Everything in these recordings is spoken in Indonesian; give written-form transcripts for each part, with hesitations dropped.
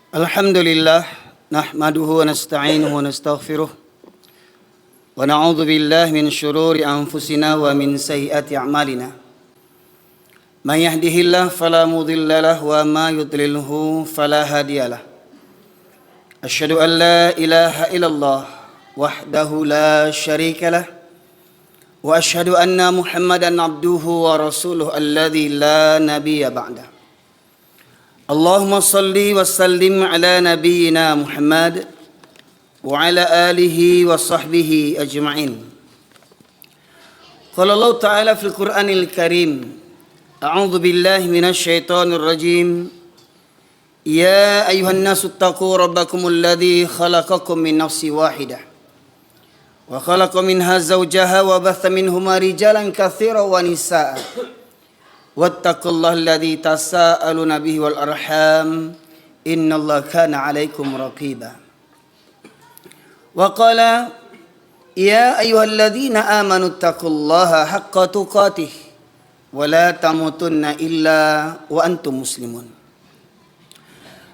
Alhamdulillah nahmaduhu wa nasta'inuhu wa nastaghfiruh wa na'udzu billahi min syururi anfusina wa min sayyiati a'malina. May yahdihillahu fala mudilla lahu wa may yudlilhu fala hadiyalah. Asyhadu an la ilaha illallah wahdahu la syarika lah wa asyhadu anna Muhammadan abduhu wa rasuluhu alladzi la nabiyya ba'dah. Allahumma salli wa sallim ala nabiyyina Muhammad wa ala alihi wa sahbihi ajma'in. Qala Allah Ta'ala fil Qur'anil Karim, a'udzu billahi minasy syaithanir rajim. Ya ayuhan nasu taqu rabbakumul ladzi khalaqakum min nafsin wahidah wa khalaqa minha zawjaha wa batha minhuma rijalan katsiran wa nisaa'a. Wattaqullaha alladzi tasaaluna bihi wal arham innallaha kana 'alaikum raqiba. Wa qala ya ayyuhalladzina amanu taqullaha haqqa tuqatih wa la tamutunna illa wa antum muslimun.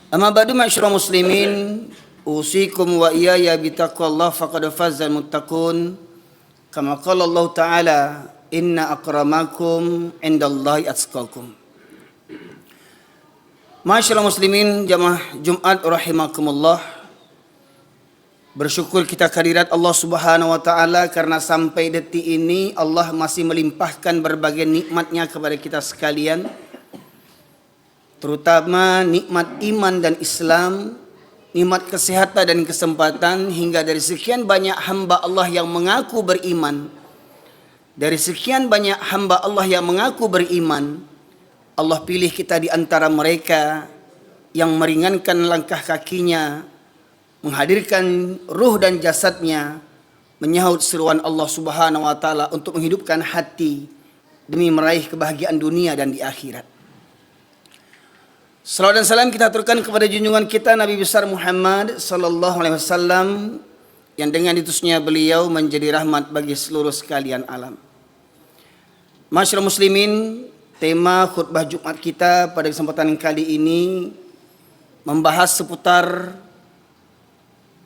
Amma ba'du ma'asyiral muslimin, usikum wa iyaya bitaqwallahi faqad fazal muttaqun. Kama qala Allah Ta'ala, inna akramakum indallahi atqakum. Masyaallah muslimin jamaah Jumat rahimakumullah. Bersyukur kita kehadirat Allah Subhanahu wa taala karena sampai detik ini Allah masih melimpahkan berbagai nikmatnya kepada kita sekalian. Terutama nikmat iman dan Islam, nikmat kesehatan dan kesempatan, hingga dari sekian banyak hamba Allah yang mengaku beriman. Dari sekian banyak hamba Allah yang mengaku beriman, Allah pilih kita di antara mereka yang meringankan langkah kakinya, menghadirkan ruh dan jasadnya, menyahut seruan Allah Subhanahu wa taala untuk menghidupkan hati demi meraih kebahagiaan dunia dan di akhirat. Salawat dan salam kita aturkan kepada junjungan kita Nabi besar Muhammad sallallahu alaihi wasallam, yang dengan diutusnya beliau menjadi rahmat bagi seluruh sekalian alam. Masyaallah muslimin, tema khutbah Jumat kita pada kesempatan kali ini membahas seputar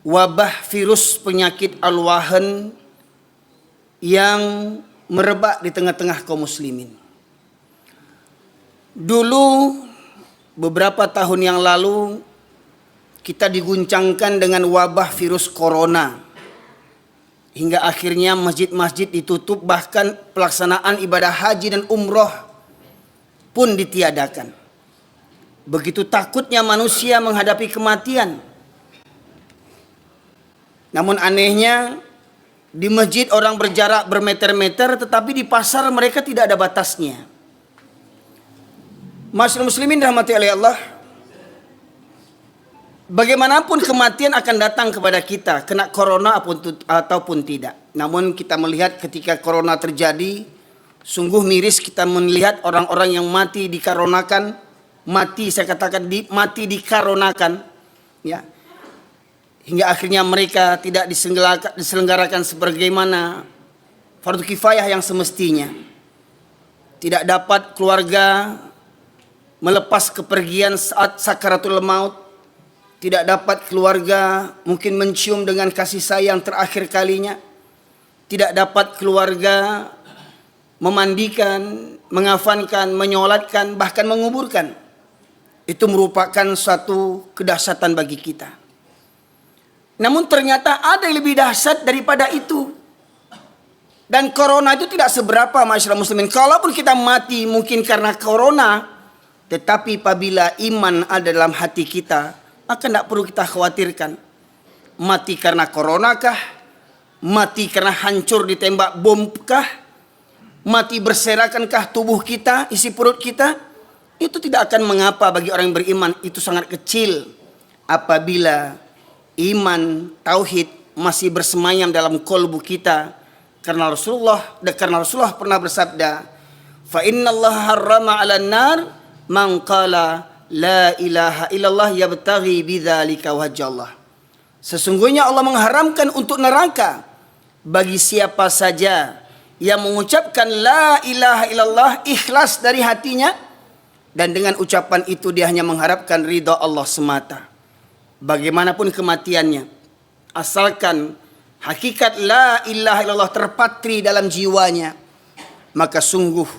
wabah virus penyakit al-wahan yang merebak di tengah-tengah kaum muslimin. Dulu beberapa tahun yang lalu kita diguncangkan dengan wabah virus corona, hingga akhirnya masjid-masjid ditutup, bahkan pelaksanaan ibadah haji dan umroh pun ditiadakan. Begitu takutnya manusia menghadapi kematian. Namun anehnya, di masjid orang berjarak bermeter-meter, tetapi di pasar mereka tidak ada batasnya. Masyaallah muslimin rahmati oleh Allah, bagaimanapun kematian akan datang kepada kita, kena corona ataupun tidak. Namun kita melihat ketika corona terjadi, sungguh miris kita melihat orang-orang yang mati dikarenakan, mati dikarenakan, ya. Hingga akhirnya mereka tidak diselenggarakan sebagaimana fardu kifayah yang semestinya. Tidak dapat keluarga melepas kepergian saat sakaratul maut. Tidak dapat keluarga mungkin mencium dengan kasih sayang terakhir kalinya. Tidak dapat keluarga memandikan, mengafankan, menyolatkan, bahkan menguburkan. Itu merupakan suatu kedahsyatan bagi kita. Namun ternyata ada yang lebih dahsyat daripada itu. Dan corona itu tidak seberapa masyarakat muslimin. Kalaupun kita mati mungkin karena corona, tetapi apabila iman ada dalam hati kita, maka tidak perlu kita khawatirkan. Mati karena corona kah? Mati karena hancur ditembak bom kah? Mati berserakan-kah tubuh kita, isi perut kita? Itu tidak akan mengapa bagi orang yang beriman. Itu sangat kecil apabila iman, tauhid masih bersemayam dalam kolbu kita. Karena Rasulullah pernah bersabda, fa innallaha harrama 'alan nar man qala la ilaha illallah yabtaghi bidzalika wajhallah. Sesungguhnya Allah mengharamkan untuk neraka bagi siapa saja yang mengucapkan la ilaha illallah ikhlas dari hatinya, dan dengan ucapan itu dia hanya mengharapkan ridha Allah semata. bagaimanapun kematiannya, asalkan hakikat la ilaha illallah terpatri dalam jiwanya, maka sungguh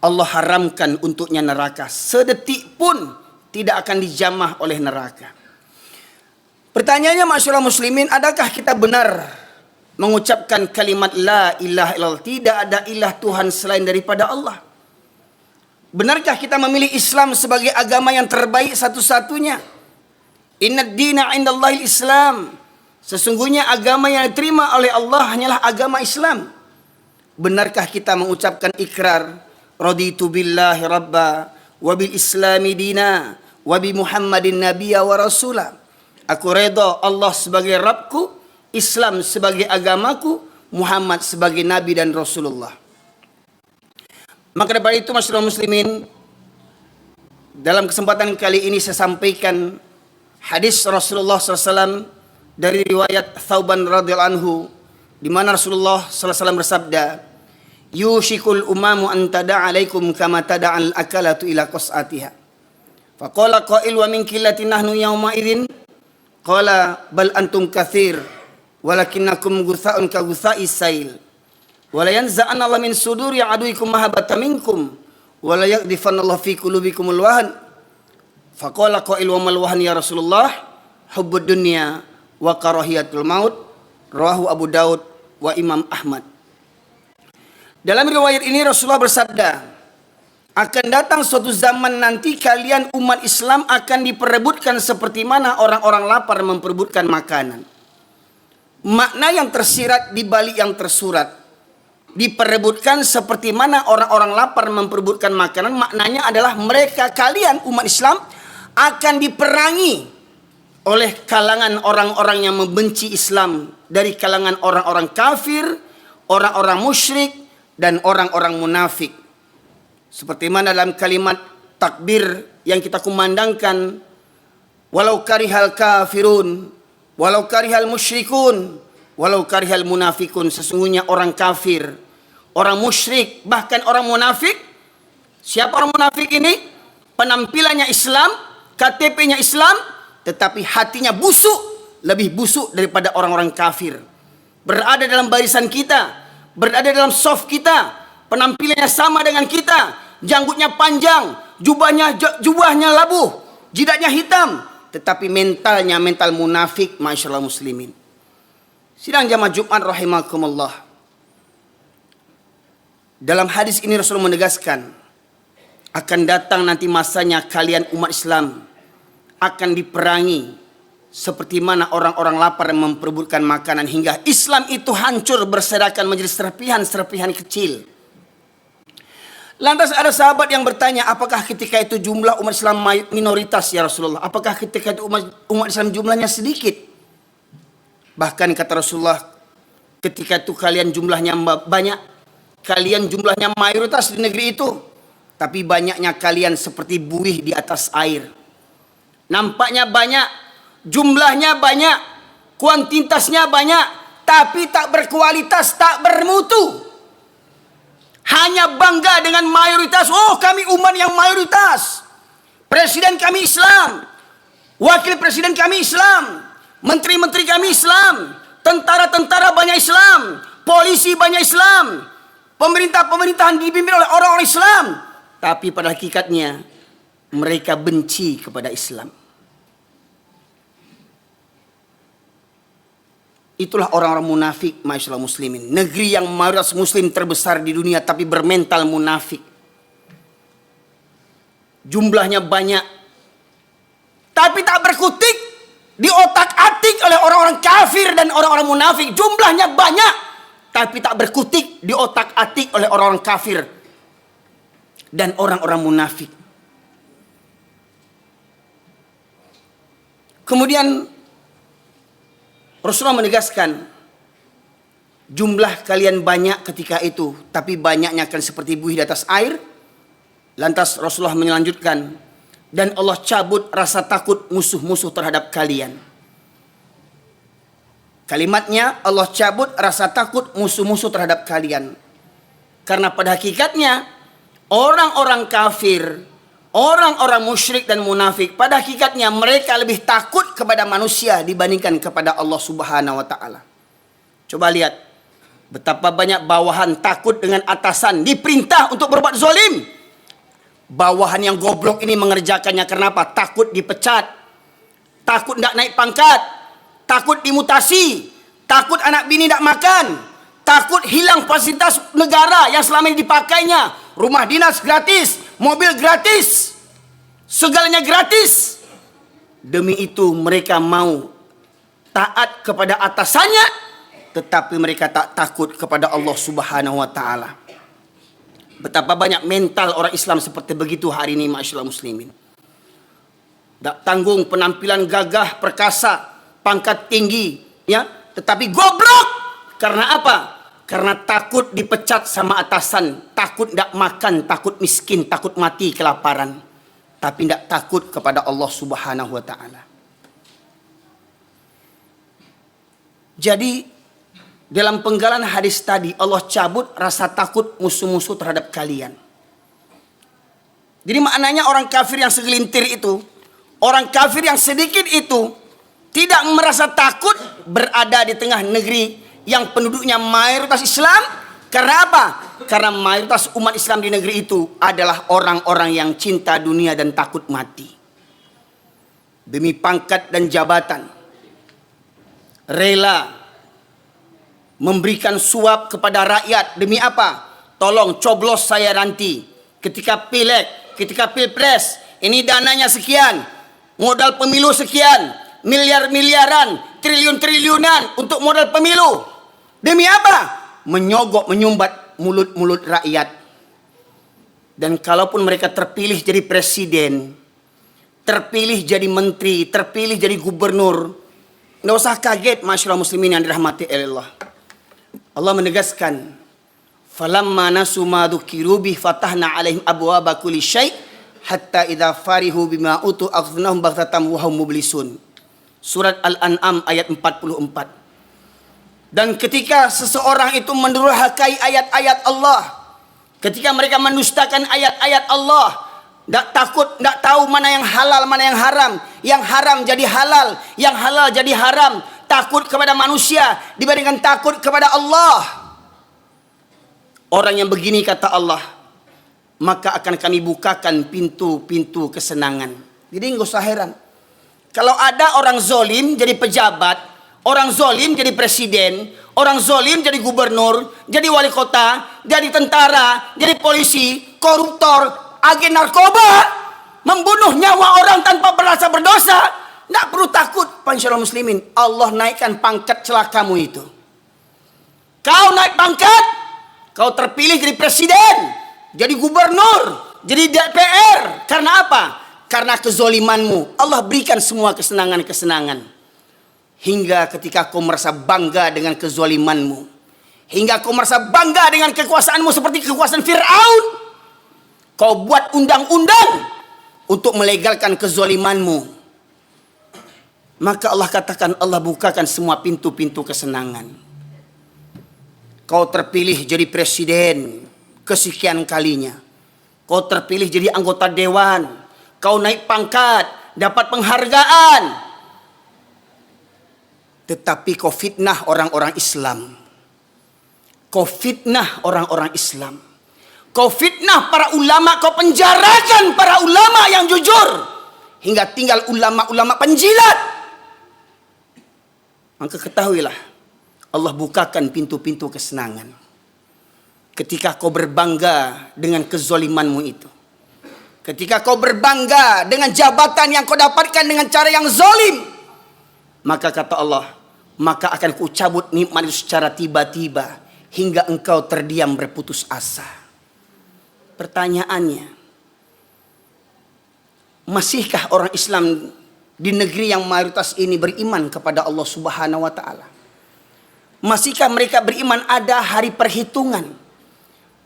Allah haramkan untuknya neraka. Sedetik pun tidak akan dijamah oleh neraka. Pertanyaannya, masyaallah muslimin, adakah kita benar mengucapkan kalimat la ilaha illallah, tidak ada ilah Tuhan selain daripada Allah? Benarkah kita memilih Islam sebagai agama yang terbaik satu-satunya? Innad dina indallahil Islam. Sesungguhnya agama yang diterima oleh Allah hanyalah agama Islam. Benarkah kita mengucapkan ikrar raditu billahi rabba wa bil islami dina wa bi Muhammadin nabiyya wa rasula? Aku redha Allah sebagai Rabbku, Islam sebagai agamaku, Muhammad sebagai nabi dan Rasulullah. Maka daripada itu, masyaallah muslimin, dalam kesempatan kali ini saya sampaikan hadis Rasulullah SAW dari riwayat Thauban radhiyallahu anhu, di mana Rasulullah SAW bersabda, yushikul umamu an tada'a alaikum kama tada'al akalatu ila qas'atiha. Faqala qail wa min qillatin nahnu yawma idzin, qala bal antum katsir walakinnakum gutha'un ka gutha'is sail. Wala yanza'anna Allah min suduri aduikum mahabbata minkum wala yaqdhifanna Allah fi qulubikumul wahn. Faqala qail wa mal wahn ya Rasulullah? Hubbud dunya wa karahiyatul maut. Rawahu Abu Daud wa Imam Ahmad. Dalam riwayat ini Rasulullah bersabda, akan datang suatu zaman nanti kalian umat Islam akan diperebutkan seperti mana orang-orang lapar memperebutkan makanan. Makna yang tersirat di balik yang tersurat, diperebutkan seperti mana orang-orang lapar memperebutkan makanan, maknanya adalah mereka, kalian umat Islam, akan diperangi oleh kalangan orang-orang yang membenci Islam, dari kalangan orang-orang kafir, orang-orang musyrik, dan orang-orang munafik. Seperti mana dalam kalimat takbir yang kita kumandangkan, walau karihal kafirun, walau karihal musyrikun, walau karihal munafikun. Sesungguhnya orang kafir, orang musyrik, bahkan orang munafik. Siapa orang munafik ini? Penampilannya Islam, KTP-nya Islam, tetapi hatinya busuk, lebih busuk daripada orang-orang kafir. Berada dalam barisan kita, berada dalam saf kita, penampilannya sama dengan kita, janggutnya panjang, jubahnya labuh, jidatnya hitam, tetapi mentalnya mental munafik, masyaallah muslimin. Sidang jamaah Jumat rahimakumullah. Dalam hadis ini Rasulullah menegaskan, akan datang nanti masanya kalian umat Islam akan diperangi seperti mana orang-orang lapar memperebutkan makanan, hingga Islam itu hancur berserakan menjadi serpihan-serpihan kecil. Lantas ada sahabat yang bertanya, apakah ketika itu jumlah umat Islam minoritas ya Rasulullah? Apakah ketika itu umat Islam jumlahnya sedikit? Bahkan kata Rasulullah, ketika itu kalian jumlahnya banyak, kalian jumlahnya mayoritas di negeri itu, tapi banyaknya kalian seperti buih di atas air. Nampaknya banyak, jumlahnya banyak, kuantitasnya banyak, tapi tak berkualitas, tak bermutu. Hanya bangga dengan mayoritas. Oh, kami umat yang mayoritas. Presiden kami Islam, wakil presiden kami Islam, menteri-menteri kami Islam, tentara-tentara banyak Islam, polisi banyak Islam, pemerintahan dipimpin oleh orang-orang Islam. Tapi pada hakikatnya mereka benci kepada Islam. Itulah orang-orang munafik, masyaallah muslimin. Negeri yang mayoritas muslim terbesar di dunia tapi bermental munafik. Jumlahnya banyak, tapi tak berkutik, diotak-atik oleh orang-orang kafir dan orang-orang munafik. Jumlahnya banyak, tapi tak berkutik, diotak-atik oleh orang-orang kafir dan orang-orang munafik. Kemudian Rasulullah menegaskan, jumlah kalian banyak ketika itu, tapi banyaknya akan seperti buih di atas air. Lantas Rasulullah melanjutkan, dan Allah cabut rasa takut musuh-musuh terhadap kalian. Kalimatnya, Allah cabut rasa takut musuh-musuh terhadap kalian. Karena pada hakikatnya, orang-orang kafir, orang-orang musyrik dan munafik pada hakikatnya mereka lebih takut kepada manusia dibandingkan kepada Allah Subhanahu wa taala. Coba lihat betapa banyak bawahan takut dengan atasan, diperintah untuk berbuat zalim. Bawahan yang goblok ini mengerjakannya karena apa? Takut dipecat, takut tidak naik pangkat, takut dimutasi, takut anak bini tidak makan, takut hilang fasilitas negara yang selama ini dipakainya. Rumah dinas gratis, mobil gratis, segalanya gratis. Demi itu mereka mau taat kepada atasannya, tetapi mereka tak takut kepada Allah Subhanahu wa taala. Betapa banyak mental orang Islam seperti begitu hari ini, masyaallah muslimin. Tak tanggung penampilan gagah, perkasa, pangkat tinggi, ya, tetapi goblok. Karena apa? Karena takut dipecat sama atasan, takut tidak makan, takut miskin, takut mati kelaparan, tapi tidak takut kepada Allah Subhanahu wa taala. Jadi dalam penggalan hadis tadi Allah cabut rasa takut musuh-musuh terhadap kalian. Jadi maknanya orang kafir yang segelintir itu, orang kafir yang sedikit itu tidak merasa takut berada di tengah negeri yang penduduknya mayoritas Islam. Karena apa? Karena mayoritas umat Islam di negeri itu adalah orang-orang yang cinta dunia dan takut mati. Demi pangkat dan jabatan, rela memberikan suap kepada rakyat. Demi apa? Tolong coblos saya nanti ketika pileg, ketika pilpres. Ini dananya sekian, modal pemilu sekian, miliar-miliaran, triliun-triliunan untuk modal pemilu. Demi apa? Menyogok, menyumbat mulut-mulut rakyat. Dan kalaupun mereka terpilih jadi presiden, terpilih jadi menteri, terpilih jadi gubernur, nggak usah kaget masyaallah muslimin yang dirahmati Allah. Allah menegaskan, falamma nasu ma dzukiru bih fatahna alaihim abwaaba kulli syai' hatta idza farihu bima utu akhadnahum baghtatan wa hum mublisun. Surat Al-An'am ayat 44. Dan ketika seseorang itu mendurhakai ayat-ayat Allah, ketika mereka mendustakan ayat-ayat Allah, tidak takut, tidak tahu mana yang halal, mana yang haram jadi halal, yang halal jadi haram, takut kepada manusia dibandingkan takut kepada Allah. Orang yang begini kata Allah, maka akan kami bukakan pintu-pintu kesenangan. Jadi nggak usah heran kalau ada orang zolim jadi pejabat, orang zolim jadi presiden, orang zolim jadi gubernur, jadi wali kota, jadi tentara, jadi polisi, koruptor, agen narkoba, membunuh nyawa orang tanpa merasa berdosa. Tidak perlu takut, masyaallah muslimin. Allah naikkan pangkat celakamu itu. Kau naik pangkat, kau terpilih jadi presiden, jadi gubernur, jadi DPR. Karena apa? Karena kezolimanmu. Allah berikan semua kesenangan-kesenangan. Hingga ketika kau merasa bangga dengan kezolimanmu, hingga kau merasa bangga dengan kekuasaanmu seperti kekuasaan Fir'aun, kau buat undang-undang untuk melegalkan kezolimanmu. Maka Allah katakan, Allah bukakan semua pintu-pintu kesenangan. Kau terpilih jadi presiden kesekian kalinya, kau terpilih jadi anggota dewan, kau naik pangkat, dapat penghargaan. Tetapi kau fitnah orang-orang Islam. Kau fitnah orang-orang Islam. Kau fitnah para ulama, kau penjarakan para ulama yang jujur. Hingga tinggal ulama-ulama penjilat. Maka ketahuilah, Allah bukakan pintu-pintu kesenangan. Ketika kau berbangga dengan kezolimanmu itu. Ketika kau berbangga dengan jabatan yang kau dapatkan dengan cara yang zolim. Maka kata Allah, maka akan kucabut nikmat itu secara tiba-tiba hingga engkau terdiam berputus asa. Pertanyaannya, masihkah orang Islam di negeri yang mayoritas ini beriman kepada Allah Subhanahu wa taala? Masihkah mereka beriman ada hari perhitungan?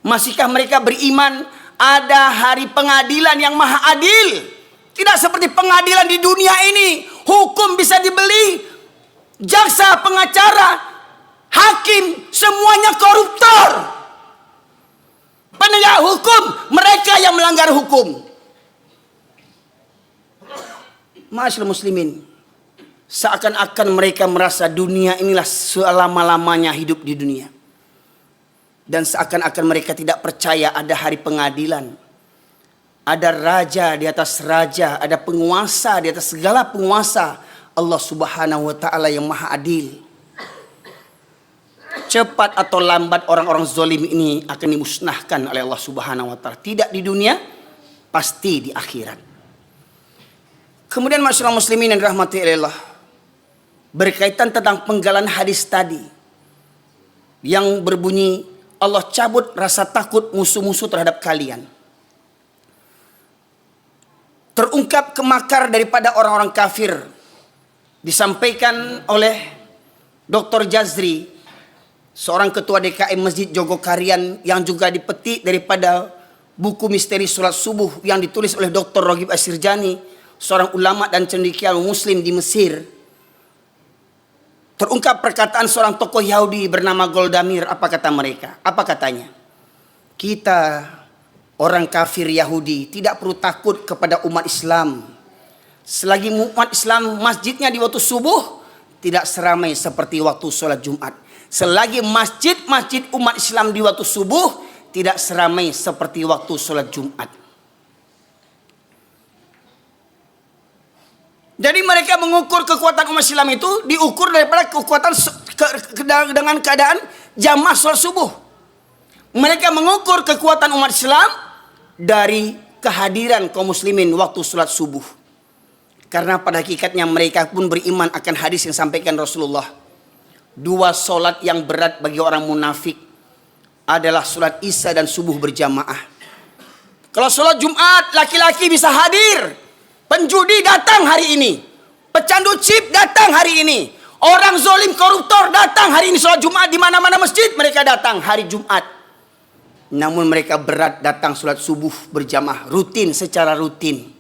Masihkah mereka beriman ada hari pengadilan yang maha adil? Tidak seperti pengadilan di dunia ini, hukum bisa dibeli, jaksa, pengacara, hakim, semuanya koruptor. Penegak hukum, mereka yang melanggar hukum. Ma'asyiral muslimin, seakan-akan mereka merasa dunia inilah selama-lamanya hidup di dunia. Dan seakan-akan mereka tidak percaya ada hari pengadilan. Ada raja di atas raja, ada penguasa di atas segala penguasa. Allah Subhanahu wa taala yang Maha Adil. Cepat atau lambat orang-orang zalim ini akan dimusnahkan oleh Allah Subhanahu wa taala. Tidak di dunia, pasti di akhirat. Kemudian masyarakat muslimin yang dirahmati Allah, berkaitan tentang penggalan hadis tadi yang berbunyi Allah cabut rasa takut musuh-musuh terhadap kalian. Terungkap kemakar daripada orang-orang kafir disampaikan oleh Dr. Jazri, seorang ketua DKM Masjid Jogokarian, yang juga dipetik daripada buku Misteri Salat Subuh yang ditulis oleh Dr. Ragib Asirjani, seorang ulama dan cendekiawan muslim di Mesir. Terungkap perkataan seorang tokoh Yahudi bernama Goldamir. Apa kata mereka? Apa katanya? Kita orang kafir Yahudi tidak perlu takut kepada umat Islam. Selagi umat Islam masjidnya di waktu subuh tidak seramai seperti waktu sholat Jumat. Selagi masjid-masjid umat Islam di waktu subuh tidak seramai seperti waktu sholat Jumat. Jadi mereka mengukur kekuatan umat Islam itu diukur daripada kekuatan dengan keadaan jamaah sholat subuh. Mereka mengukur kekuatan umat Islam dari kehadiran kaum muslimin waktu sholat subuh. Karena pada hakikatnya mereka pun beriman akan hadis yang sampaikan Rasulullah. Dua sholat yang berat bagi orang munafik adalah sholat isya dan subuh berjamaah. Kalau sholat Jumat laki-laki bisa hadir. Penjudi datang hari ini. Pecandu chip datang hari ini. Orang zolim koruptor datang hari ini sholat Jumat. Di mana-mana masjid mereka datang hari Jumat. Namun mereka berat datang sholat subuh berjamaah. Rutin, secara rutin.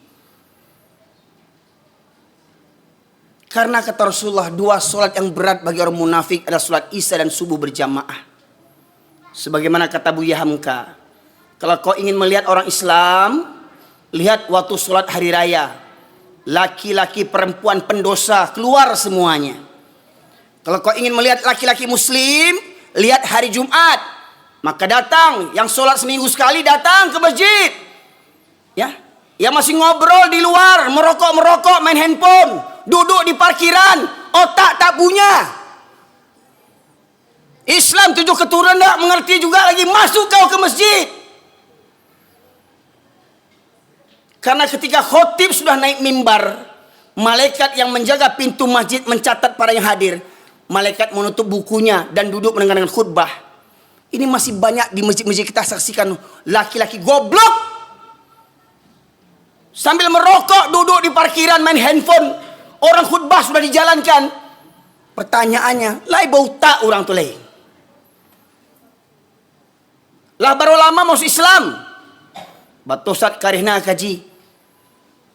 Karena kata Rasulullah, dua sholat yang berat bagi orang munafik adalah sholat isya dan subuh berjamaah. Sebagaimana kata Buya Hamka, kalau kau ingin melihat orang Islam, lihat waktu sholat hari raya. Laki-laki perempuan pendosa keluar semuanya. Kalau kau ingin melihat laki-laki muslim, lihat hari Jumat. Maka datang, yang sholat seminggu sekali datang ke masjid. Ya, yang masih ngobrol di luar, merokok-merokok, main handphone, duduk di parkiran, otak tak punya. Islam 7 keturunan tak mengerti juga lagi, masuk kau ke masjid. Karena ketika khotib sudah naik mimbar, malaikat yang menjaga pintu masjid mencatat para yang hadir. Malaikat menutup bukunya dan duduk mendengarkan khutbah. Ini masih banyak di masjid-masjid kita saksikan laki-laki goblok sambil merokok duduk di parkiran main handphone. Orang khutbah sudah dijalankan. Pertanyaannya, lai bau tak orang tu lai? Lah baru lama masuk Islam. Batosat karihna kaji.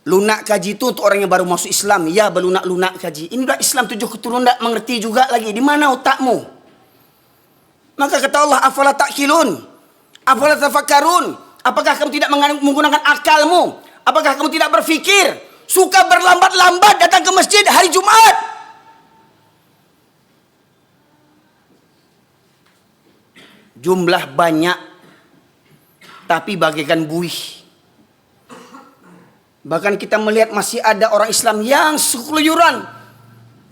Lunak kaji itu untuk orang yang baru masuk Islam. Ya belunak-lunak kaji. Ini udah Islam 7 keturunan tak mengerti juga lagi. Di mana otakmu? Maka kata Allah, afala ta'qilun? Afala tafakkarun? Apakah kamu tidak menggunakan akalmu? Apakah kamu tidak berfikir? Suka berlambat-lambat datang ke masjid hari Jumat. Jumlah banyak, tapi bagaikan buih. Bahkan kita melihat masih ada orang Islam yang sekeluyuran,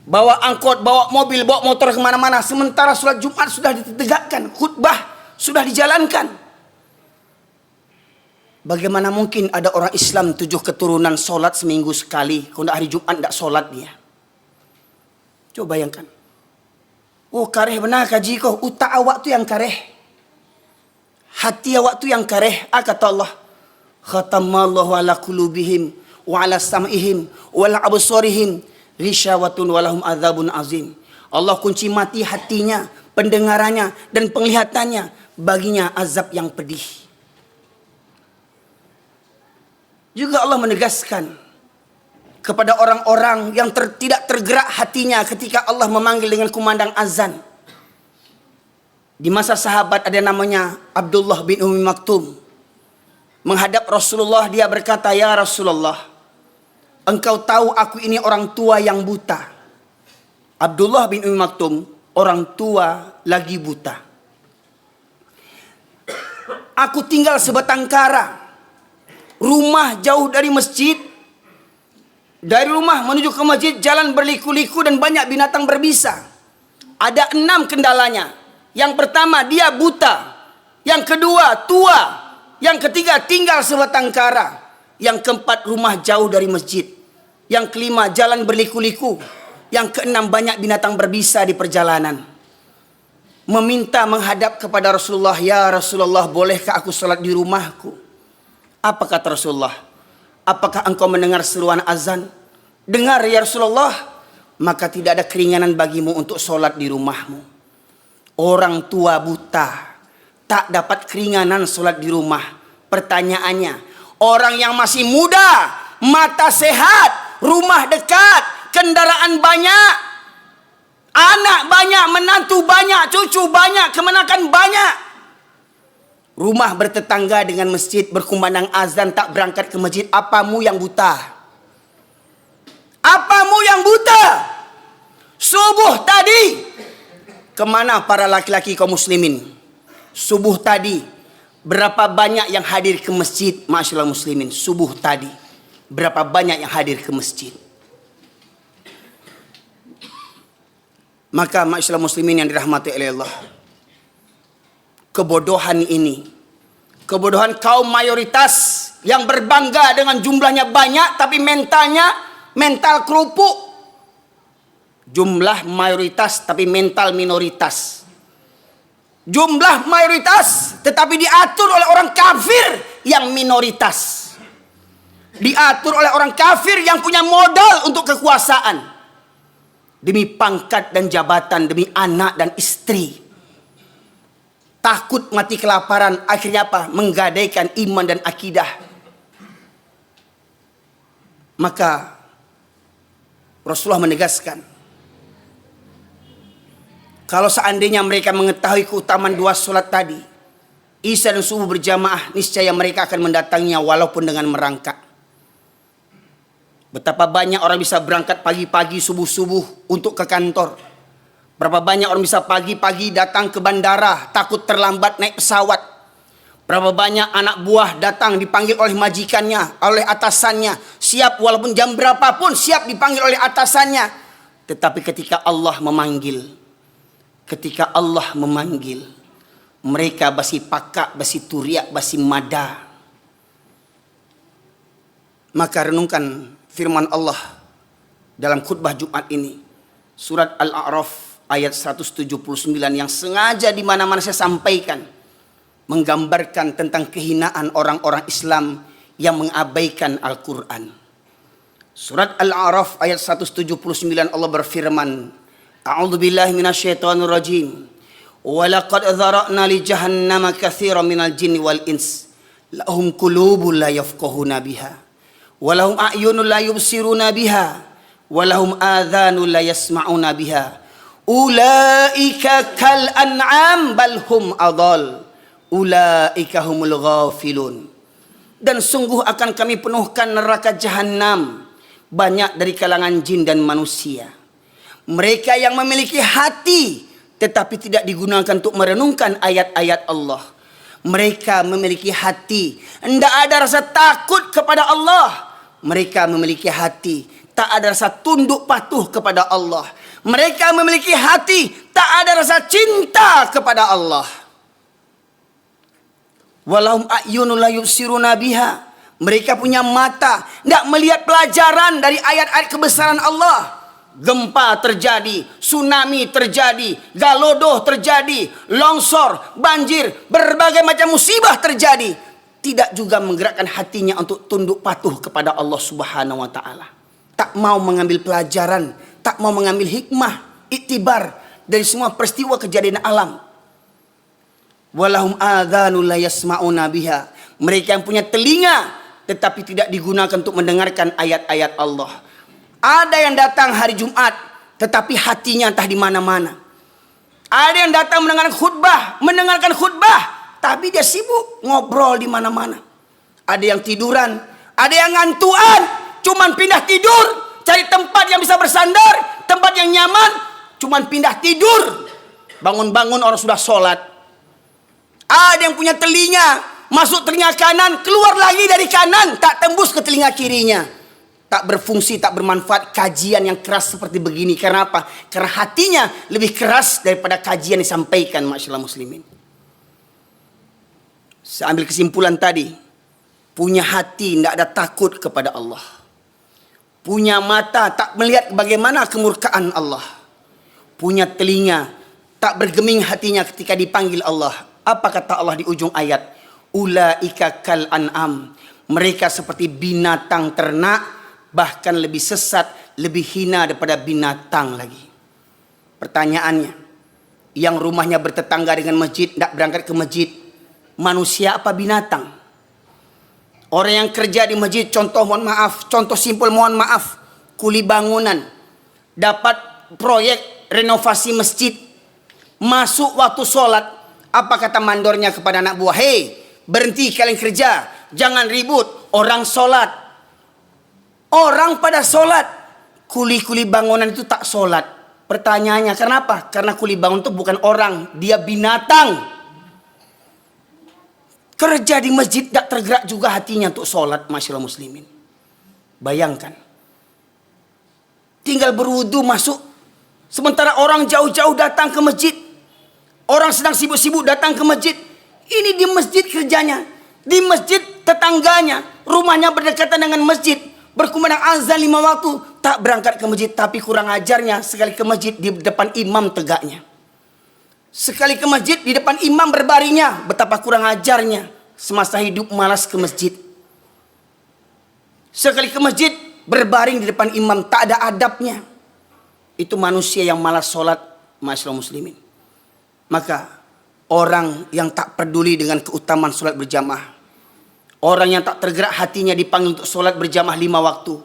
bawa angkot, bawa mobil, bawa motor kemana-mana. Sementara sholat Jumat sudah ditegakkan, khutbah sudah dijalankan. Bagaimana mungkin ada orang Islam 7 keturunan sholat seminggu sekali, kalau hari Jumat tidak sholat dia? Coba bayangkan. Oh kareh benar kaji kau, utak awak tu yang kareh. Hati awak tu yang kareh. Kata Allah, khatamallahu ala qulubihim wa ala sam'ihim wa ala absarihim risyawatun walahum adzabun azim. Allah kunci mati hatinya, pendengarannya dan penglihatannya, baginya azab yang pedih. Juga Allah menegaskan kepada orang-orang yang tidak tergerak hatinya ketika Allah memanggil dengan kumandang azan. Di masa sahabat ada namanya Abdullah bin Ummi Maktum. Menghadap Rasulullah dia berkata, "Ya Rasulullah, engkau tahu aku ini orang tua yang buta. Abdullah bin Ummi Maktum, orang tua lagi buta. Aku tinggal sebatang kara. Rumah jauh dari masjid. Dari rumah menuju ke masjid jalan berliku-liku dan banyak binatang berbisa. Ada 6 kendalanya. Yang pertama, dia buta. Yang kedua, tua. Yang ketiga, tinggal sebatang kara. Yang keempat, rumah jauh dari masjid. Yang kelima, jalan berliku-liku. Yang keenam, banyak binatang berbisa di perjalanan. Meminta menghadap kepada Rasulullah, ya Rasulullah, bolehkah aku salat di rumahku? Apa kata Rasulullah? Apakah engkau mendengar seruan azan? Dengar ya Rasulullah, maka tidak ada keringanan bagimu untuk salat di rumahmu. Orang tua buta tak dapat keringanan salat di rumah. Pertanyaannya, orang yang masih muda, mata sehat, rumah dekat, kendaraan banyak, anak banyak, menantu banyak, cucu banyak, kemenakan banyak. Rumah bertetangga dengan masjid, berkumandang azan, tak berangkat ke masjid. Apamu yang buta? Apamu yang buta? Subuh tadi, kemana para laki-laki kaum muslimin? Subuh tadi, berapa banyak yang hadir ke masjid? Ma'asyiral muslimin, subuh tadi, berapa banyak yang hadir ke masjid? Maka ma'asyiral muslimin yang dirahmati oleh Allah, kebodohan ini, kebodohan kaum mayoritas yang berbangga dengan jumlahnya banyak tapi mentalnya mental kerupuk. Jumlah mayoritas tapi mental minoritas. Jumlah mayoritas tetapi diatur oleh orang kafir yang minoritas. Diatur oleh orang kafir yang punya modal untuk kekuasaan. Demi pangkat dan jabatan, demi anak dan istri. Takut mati kelaparan, akhirnya apa? Menggadaikan iman dan akidah. Maka Rasulullah menegaskan, kalau seandainya mereka mengetahui keutamaan 2 salat tadi, Isya dan subuh berjamaah, niscaya mereka akan mendatanginya walaupun dengan merangkak. Betapa banyak orang bisa berangkat pagi-pagi subuh-subuh untuk ke kantor. Berapa banyak orang bisa pagi-pagi datang ke bandara takut terlambat naik pesawat. Berapa banyak anak buah datang dipanggil oleh majikannya, oleh atasannya, siap walaupun jam berapapun siap dipanggil oleh atasannya. Tetapi ketika Allah memanggil, mereka basi pakak, basi turiak, basi mada. Maka renungkan firman Allah dalam khutbah Jumat ini, surat Al-A'raf ayat 179 yang sengaja di mana-mana saya sampaikan, menggambarkan tentang kehinaan orang-orang Islam yang mengabaikan Al-Quran. Surat Al-A'raf ayat 179 Allah berfirman, A'udzubillahi minasyaitonirrajim. Walaqad dzara'na li jahannama katsiran minal jinni wal ins lahum qulubun la yafqahuna biha walahum a'yunun la yubsiruna biha walahum adhanun la yasma'una biha ulaika kal an'am bal hum adall ulaika humul ghafilun. Dan sungguh akan kami penuhkan neraka jahanam banyak dari kalangan jin dan manusia. Mereka yang memiliki hati tetapi tidak digunakan untuk merenungkan ayat-ayat Allah. Mereka memiliki hati, tidak ada rasa takut kepada Allah. Mereka memiliki hati, tak ada rasa tunduk patuh kepada Allah. Mereka memiliki hati, tak ada rasa cinta kepada Allah. Walahum a'yunun la yubsiruna biha. Mereka punya mata, tidak melihat pelajaran dari ayat-ayat kebesaran Allah. Gempa terjadi, tsunami terjadi, galodoh terjadi, longsor, banjir, berbagai macam musibah terjadi. Tidak juga menggerakkan hatinya untuk tunduk patuh kepada Allah Subhanahu wa ta'ala. Tak mau mengambil pelajaran, tak mau mengambil hikmah, iktibar dari semua peristiwa kejadian alam. Walahum adhanun la yasma'una biha. Mereka yang punya telinga tetapi tidak digunakan untuk mendengarkan ayat-ayat Allah. Ada yang datang hari Jumat tetapi hatinya entah di mana-mana. Ada yang datang mendengarkan khutbah tapi dia sibuk ngobrol di mana-mana. Ada yang tiduran, ada yang ngantuan, cuman pindah tidur, cari tempat yang bisa bersandar, tempat yang nyaman, cuman pindah tidur. Bangun-bangun orang sudah sholat. Ada yang punya telinga, masuk telinga kanan, keluar lagi dari kanan, tak tembus ke telinga kirinya. Tak berfungsi, tak bermanfaat kajian yang keras seperti begini. Karena apa? Karena hatinya lebih keras daripada kajian disampaikan, masyaallah muslimin. Saya ambil kesimpulan tadi. Punya hati tidak ada takut kepada Allah. Punya mata tak melihat bagaimana kemurkaan Allah. Punya telinga tak bergeming hatinya ketika dipanggil Allah. Apa kata Allah di ujung ayat? Ulaika kal an'am. Mereka seperti binatang ternak, bahkan lebih sesat, lebih hina daripada binatang lagi. Pertanyaannya, yang rumahnya bertetangga dengan masjid, tidak berangkat ke masjid, manusia apa binatang? Orang yang kerja di masjid, contoh mohon maaf, contoh simpel mohon maaf, kuli bangunan, dapat proyek renovasi masjid, masuk waktu sholat, apa kata mandornya kepada anak buah? Hei, berhenti kalian kerja, jangan ribut, orang sholat. Orang pada sholat, kuli-kuli bangunan itu tak sholat. Pertanyaannya, kenapa? Karena kuli bangunan itu bukan orang, dia binatang. Kerja di masjid tak tergerak juga hatinya untuk sholat, masyaallah muslimin. Bayangkan, tinggal berwudu masuk, sementara orang jauh-jauh datang ke masjid. Orang sedang sibuk-sibuk datang ke masjid. Ini di masjid kerjanya, di masjid tetangganya, rumahnya berdekatan dengan masjid, berkumandang azan 5 waktu, tak berangkat ke masjid. Tapi kurang ajarnya, sekali ke masjid di depan imam tegaknya, sekali ke masjid di depan imam berbaringnya. Betapa kurang ajarnya, semasa hidup malas ke masjid. Sekali ke masjid berbaring di depan imam, tak ada adabnya. Itu manusia yang malas sholat, masyaallah muslimin. Maka orang yang tak peduli dengan keutamaan sholat berjamaah, orang yang tak tergerak hatinya dipanggil untuk sholat berjamaah 5 waktu.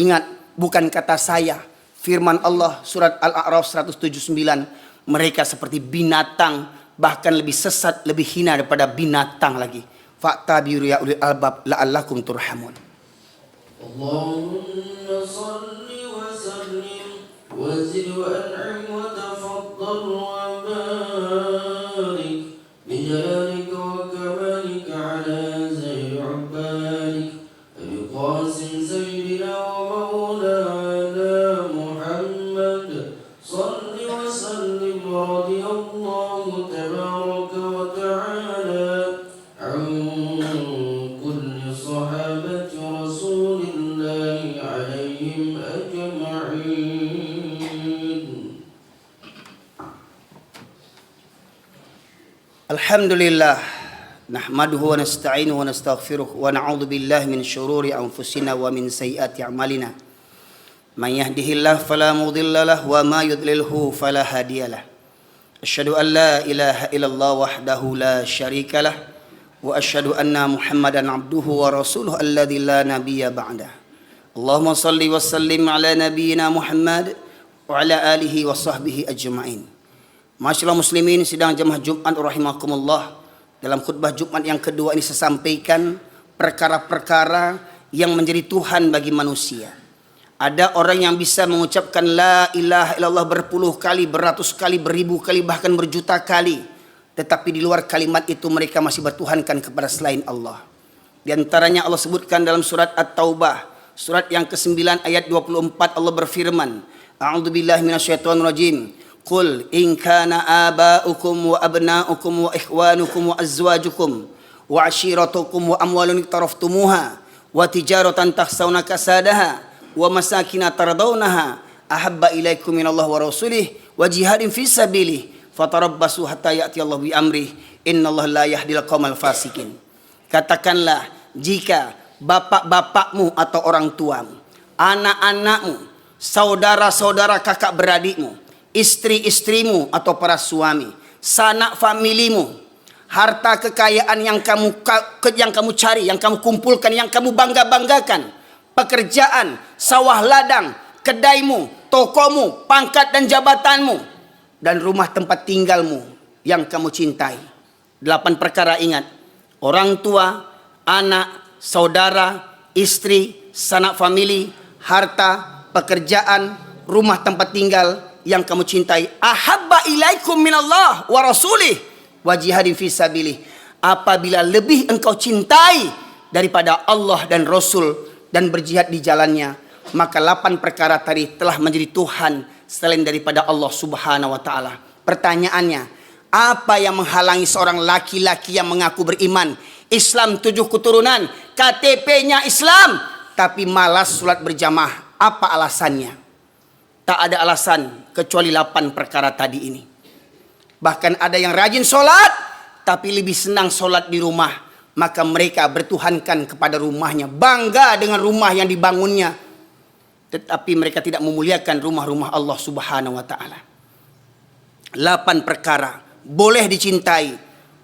Ingat, bukan kata saya, firman Allah surat Al-A'raf 179. Mereka seperti binatang, bahkan lebih sesat, lebih hina daripada binatang lagi. Fa'tabiru ya ulil albab la'allakum turhamun. Allahumma salli wa sallim wa zid wa an'im wa tafaddal wa barik bi jalalika wa kamalika ala zahir ubalik Abi Qasim sayyidina wa maulana Muhammad salli wa sallim wa radiyallahu tabaraka wa ta'ala an kulli sahabati rasulillahi alaihim ajma'in. Alhamdulillah, nahmaduhu wa nasta'inuhu wa nastaghfiruh wa na'udzu billahi min syururi anfusina wa min sayyiati a'malina. Man yahdihillahu fala mudilla lahu wa ma yudlilhu fala hadiyalah. Asyhadu an la ilaha illallah wahdahu la syarika lah wa asyhadu anna Muhammadan abduhu wa rasuluhu alladzi la nabiyya ba'dah. Allahumma shalli wa sallim ala nabiyyina Muhammad wa ala alihi wa sahbihi ajma'in. Masyaallah muslimin, sidang jemaah Jumat rahimakumullah. Dalam khutbah Jumat yang kedua ini saya sampaikan perkara-perkara yang menjadi Tuhan bagi manusia. Ada orang yang bisa mengucapkan la ilaha illallah berpuluh kali, beratus kali, beribu kali, bahkan berjuta kali. Tetapi di luar kalimat itu mereka masih bertuhankan kepada selain Allah. Di antaranya Allah sebutkan dalam surat At-Taubah, surat yang ke-9 ayat 24, Allah berfirman, A'udzubillahi minasyaitonirrajim. Qul in kana aba'ukum wa abna'ukum wa ikhwanukum wa azwajukum wa ashiratukum wa amwalun iktaraftumuha wa tijaratan takhsawna kasadaha wa masakina tardawnaha ahabba ilaikum minallah wa rasulih wa jihadin fi sabilih fatarabbasu hatta ya'ti Allah bi amrih innallaha la yahdil qaumal fasikin. Katakanlah, jika bapak-bapakmu atau orang tuamu, anak-anakmu, saudara-saudara kakak beradikmu, istri-istrimu atau para suami, sanak familimu, harta kekayaan yang kamu cari, yang kamu kumpulkan, yang kamu bangga-banggakan, pekerjaan, sawah ladang, kedaimu, tokomu, pangkat dan jabatanmu, dan rumah tempat tinggalmu yang kamu cintai. 8 perkara ingat. Orang tua, anak, saudara, istri, sanak famili, harta, pekerjaan, rumah tempat tinggal yang kamu cintai. Ahabba ilaikum minallah wa rasulih wa jihadin fi sabilih. Apabila lebih engkau cintai daripada Allah dan Rasul dan berjihad di jalannya, maka 8 perkara tadi telah menjadi Tuhan selain daripada Allah Subhanahu wa taala. Pertanyaannya, apa yang menghalangi seorang laki-laki yang mengaku beriman, Islam 7 keturunan, KTP-nya Islam, tapi malas sholat berjamaah? Apa alasannya? Tak ada alasan kecuali 8 perkara tadi ini. Bahkan ada yang rajin sholat, tapi lebih senang sholat di rumah. Maka mereka bertuhankan kepada rumahnya, bangga dengan rumah yang dibangunnya. Tetapi mereka tidak memuliakan rumah-rumah Allah Subhanahu wa ta'ala. 8 perkara boleh dicintai,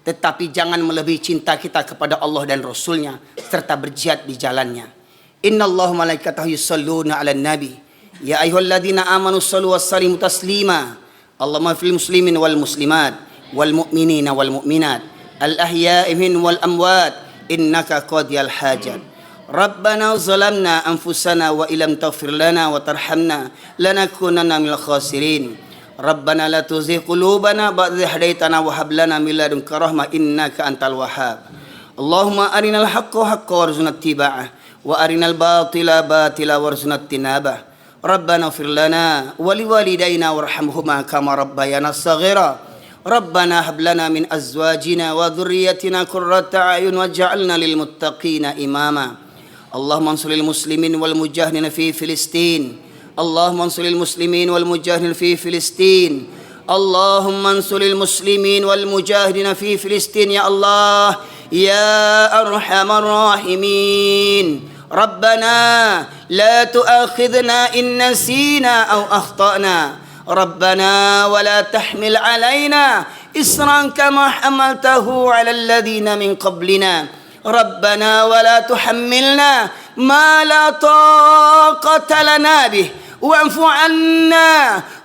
tetapi jangan melebihi cinta kita kepada Allah dan Rasulnya, serta berjihad di jalannya. Innallaha malaikatahu yusalluna 'alan nabi. Ya ayyuhalladzina amanu shallu wa sallimu taslima. Allahumma fil muslimin wal muslimat wal mu'minina wal mu'minat al ahya'i minhum wal amwat innaka qadiyal hajat. Rabbana zalamna anfusana wa illam taghfir lana wa tarhamna lanakunanna minal khasirin. Rabbana la tuzigh qulubana ba'da idh hadaitana wa hab lana min ladunka rahmah innaka antal wahhab. Allahumma arinal haqqa haqqan warzuqna ittiba'ah wa arinal batila batila warzuqna ijtinabah. Rabbana ighfir lana wa liwalidayna warhamhuma kama rabbayana shaghira. Rabbana hab lana min azwajina wa dhurriyyatina qurrata a'yun waj'alna lil muttaqina imama. Allahumma ansuril muslimin wal mujahidin fi Filistin. Allahumma ansuril muslimin wal mujahidin fi Filistin. Allahumma ansuril muslimin wal mujahidin fi Filistin ya Allah ya arhamar rahimin. ربنا لا تؤاخذنا إن نسينا أو أخطأنا ربنا ولا تحمل علينا إصرا كما حملته على الذين من قبلنا ربنا ولا تحملنا ما لا طاقة لنا به واعف عنا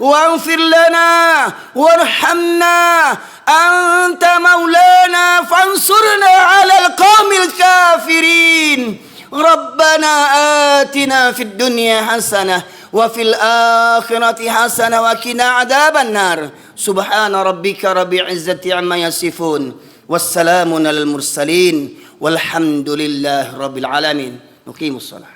واغفر لنا وارحمنا أنت مولانا فانصرنا على القوم الكافرين ربنا آتنا في الدنيا حسنة وفي الآخرة حسنة وقنا عذاب النار سبحان ربك رب العزة عما يصفون والسلام على المرسلين والحمد لله رب العالمين. نقيم الصلاة.